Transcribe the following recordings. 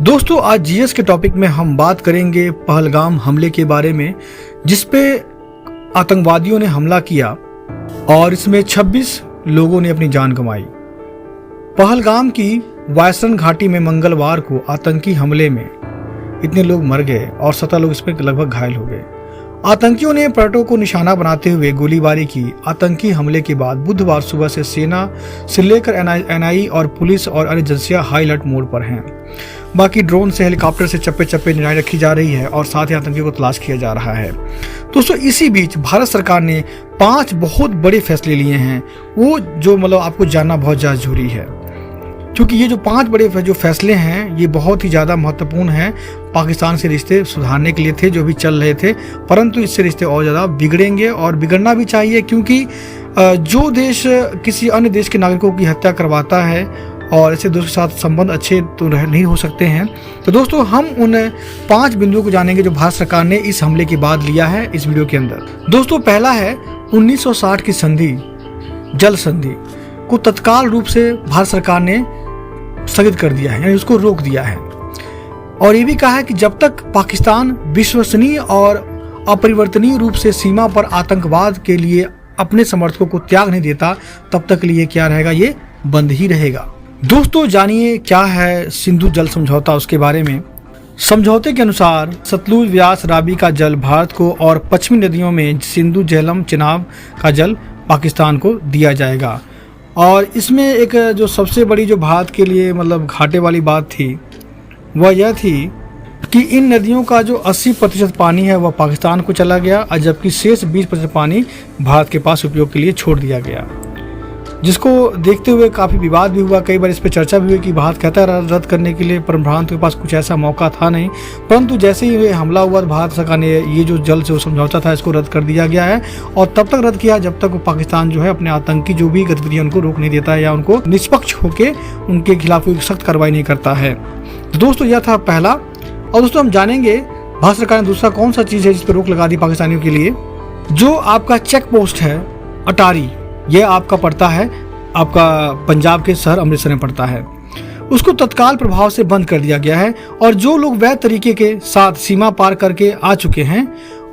दोस्तों, आज जीएस के टॉपिक में हम बात करेंगे पहलगाम हमले के बारे में, जिसपे आतंकवादियों ने हमला किया और इसमें 26 लोगों ने अपनी जान गंवाई। पहलगाम की वायसरन घाटी में मंगलवार को आतंकी हमले में इतने लोग मर गए और 17 लोग इसमें लगभग घायल हो गए। आतंकियों ने पर्यटकों को निशाना बनाते हुए गोलीबारी की। आतंकी हमले के बाद बुधवार सुबह से सेना से लेकर एनआई और पुलिस और अन्य एजेंसियां हाई अलर्ट मोड पर हैं। बाकी ड्रोन से हेलीकॉप्टर से चप्पे चप्पे निगरानी रखी जा रही है और साथ ही आतंकियों को तलाश किया जा रहा है। दोस्तों, इसी बीच भारत सरकार ने 5 बहुत बड़े फैसले लिए हैं, वो जो आपको जानना बहुत ज़्यादा जरूरी है, क्योंकि ये जो 5 बड़े जो फैसले हैं ये बहुत ही ज़्यादा महत्वपूर्ण हैं। पाकिस्तान से रिश्ते सुधारने के लिए थे जो भी चल रहे थे, परंतु इससे रिश्ते और ज़्यादा बिगड़ेंगे और बिगड़ना भी चाहिए, क्योंकि जो देश किसी अन्य देश के नागरिकों की हत्या करवाता है और ऐसे देश के साथ संबंध अच्छे तो नहीं हो सकते हैं। तो दोस्तों, हम उन 5 बिंदुओं को जानेंगे जो भारत सरकार ने इस हमले के बाद लिया है इस वीडियो के अंदर। दोस्तों, पहला है 1960 की संधि, जल संधि को तत्काल रूप से भारत सरकार ने स्थगित कर दिया है, यानी उसको रोक दिया है। और ये भी कहा है कि जब तक पाकिस्तान विश्वसनीय और अपरिवर्तनीय रूप से सीमा पर आतंकवाद के लिए अपने समर्थकों को त्याग नहीं देता, तब तक लिए क्या रहेगा, ये बंद ही रहेगा। दोस्तों, जानिए क्या है सिंधु जल समझौता, उसके बारे में। समझौते के अनुसार सतलुज, व्यास, रावी का जल भारत को और पश्चिमी नदियों में सिंधु, झेलम, चिनाब का जल पाकिस्तान को दिया जाएगा। और इसमें एक जो सबसे बड़ी जो भारत के लिए घाटे वाली बात थी वह यह थी कि इन नदियों का जो 80% पानी है वह पाकिस्तान को चला गया और जबकि शेष 20% पानी भारत के पास उपयोग के लिए छोड़ दिया गया, जिसको देखते हुए काफ़ी विवाद भी हुआ। कई बार इस पर चर्चा भी हुई कि भारत कहता है रद्द करने के लिए, पर भारत के पास कुछ ऐसा मौका था नहीं। परंतु जैसे ही हमला हुआ, भारत सरकार ने ये जो जल से समझौता था इसको रद्द कर दिया गया है, और तब तक रद्द किया जब तक पाकिस्तान जो है अपने आतंकी जो भी गतिविधियां उनको रोक नहीं देता है या उनको निष्पक्ष होकर उनके खिलाफ कोई सख्त कार्रवाई नहीं करता है। तो दोस्तों, यह था पहला। और दोस्तों, हम जानेंगे भारत सरकार ने दूसरा कौन सा चीज़ है जिस पर रोक लगा दी पाकिस्तानियों के लिए। जो आपका चेक पोस्ट है अटारी, यह आपका पड़ता है, आपका पंजाब के शहर अमृतसर में पड़ता है, उसको तत्काल प्रभाव से बंद कर दिया गया है। और जो लोग वैध तरीके के साथ सीमा पार करके आ चुके हैं,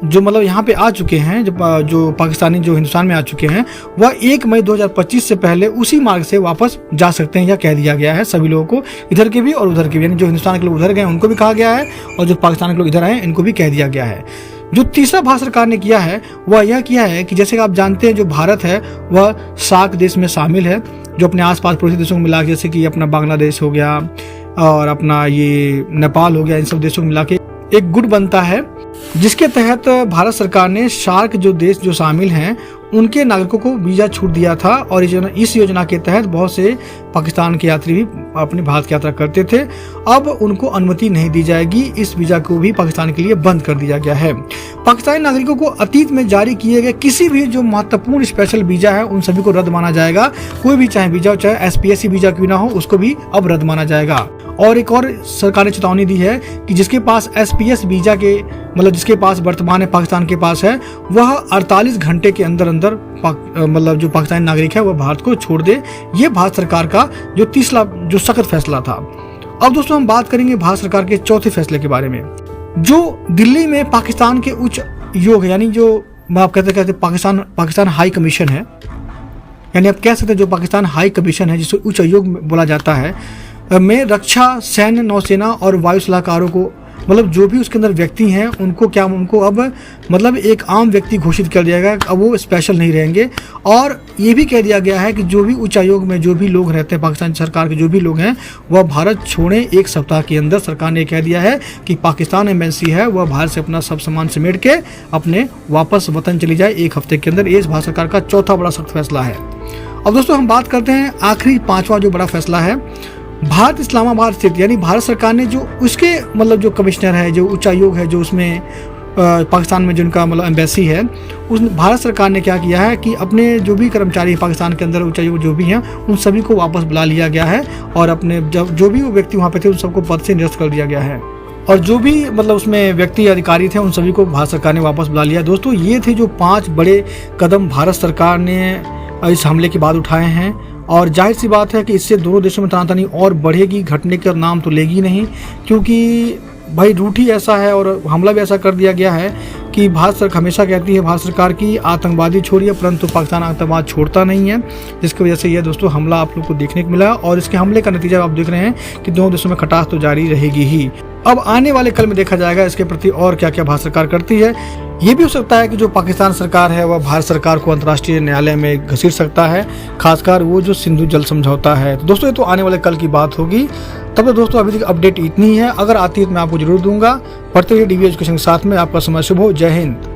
जो यहाँ पे आ चुके हैं, जो पाकिस्तानी जो हिंदुस्तान में आ चुके हैं, वह 1 मई 2025 से पहले उसी मार्ग से वापस जा सकते हैं, यह कह दिया गया है सभी लोगों को, इधर के भी और उधर के भी। यानी जो हिंदुस्तान के लोग उधर गए उनको भी कहा गया है और जो पाकिस्तान के लोग इधर आए इनको भी कह दिया गया है। जो तीसरा भारत सरकार ने किया है वह यह किया है कि जैसे आप जानते हैं जो भारत है वह सार्क देश में शामिल है, जो अपने आसपास पड़ोसी देशों को मिला के, जैसे कि अपना बांग्लादेश हो गया और अपना ये नेपाल हो गया, इन सब देशों को मिला के एक गुट बनता है, जिसके तहत भारत सरकार ने सार्क जो देश जो शामिल हैं उनके नागरिकों को वीज़ा छूट दिया था। और इस योजना के तहत बहुत से पाकिस्तान के यात्री भी अपने भारत की यात्रा करते थे। अब उनको अनुमति नहीं दी जाएगी, इस वीज़ा को भी पाकिस्तान के लिए बंद कर दिया गया है। पाकिस्तानी नागरिकों को अतीत में जारी किए गए किसी भी जो महत्वपूर्ण स्पेशल वीज़ा है उन सभी को रद्द माना जाएगा। कोई भी चाहे वीज़ा हो, चाहे एसपीएससी वीज़ा क्यों ना हो, उसको भी अब रद्द माना जाएगा। और एक और सरकार ने चेतावनी दी है कि जिसके पास एसपीएस वीज़ा के जिसके पास वर्तमान में पाकिस्तान के पास है, वह 48 घंटे के अंदर जो पाकिस्तानी नागरिक है वह भारत को छोड़ दे। ये भारत सरकार का जो तीसरा जो सख्त फैसला था। अब दोस्तों, हम बात करेंगे भारत सरकार के चौथे फैसले के बारे में। जो दिल्ली में पाकिस्तान के उच्च योग है, यानी जो आप कहते पाकिस्तान हाई कमीशन है, यानी आप कह सकते हैं जो पाकिस्तान हाई कमीशन है जिसे उच्च आयोग बोला जाता है, में रक्षा, सैन्य, नौसेना और वायु सलाहकारों को जो भी उसके अंदर व्यक्ति हैं उनको अब एक आम व्यक्ति घोषित कर दिया गया। अब वो स्पेशल नहीं रहेंगे। और ये भी कह दिया गया है कि जो भी उच्च आयोग में जो भी लोग रहते हैं, पाकिस्तान सरकार के जो भी लोग हैं, वह भारत छोड़ें 1 सप्ताह के अंदर। सरकार ने कह दिया है कि पाकिस्तान एम्बेसी है वह भारत से अपना सब सामान समेट के अपने वापस वतन चली जाए 1 हफ्ते के अंदर। ये भारत सरकार का चौथा बड़ा सख्त फैसला है। अब दोस्तों, हम बात करते हैं आखिरी 5वां जो बड़ा फैसला है। भारत इस्लामाबाद स्थित, यानी भारत सरकार ने जो उसके जो कमिश्नर है, जो उच्चायोग है, जो उसमें पाकिस्तान में जिनका एम्बेसी है, उस भारत सरकार ने क्या किया है कि अपने जो भी कर्मचारी पाकिस्तान के अंदर उच्चायोग जो भी हैं उन सभी को वापस बुला लिया गया है और अपने जो भी वो व्यक्ति वहाँ पे थे उन सबको पद से निरस्त कर दिया गया है। और जो भी उसमें व्यक्ति अधिकारी थे उन सभी को भारत सरकार ने वापस बुला लिया। दोस्तों, ये थे जो 5 बड़े कदम भारत सरकार ने इस हमले के बाद उठाए हैं और जाहिर सी बात है कि इससे दोनों देशों में तनातनी और बढ़ेगी, घटने का नाम तो लेगी नहीं, क्योंकि भाई रूट ही ऐसा है और हमला भी ऐसा कर दिया गया है कि भारत सरकार हमेशा कहती है, भारत सरकार की आतंकवादी छोड़िए परंतु पाकिस्तान आतंकवाद छोड़ता नहीं है, जिसकी वजह से यह दोस्तों हमला आप लोग को देखने को मिला। और इसके हमले का नतीजा आप देख रहे हैं कि दोनों देशों में खटास तो जारी रहेगी ही। अब आने वाले कल में देखा जाएगा इसके प्रति और क्या क्या भारत सरकार करती है। ये भी हो सकता है कि जो पाकिस्तान सरकार है वह भारत सरकार को अंतर्राष्ट्रीय न्यायालय में घसीट सकता है, खासकर वो जो सिंधु जल समझौता है। तो दोस्तों ये तो आने वाले कल की बात होगी। तब तक दोस्तों अभी तक अपडेट इतनी है, अगर आती है तो मैं आपको जरूर दूंगा। पढ़ते रहिए DV एजुकेशन के साथ में। आपका समय शुभ हो। जय हिंद।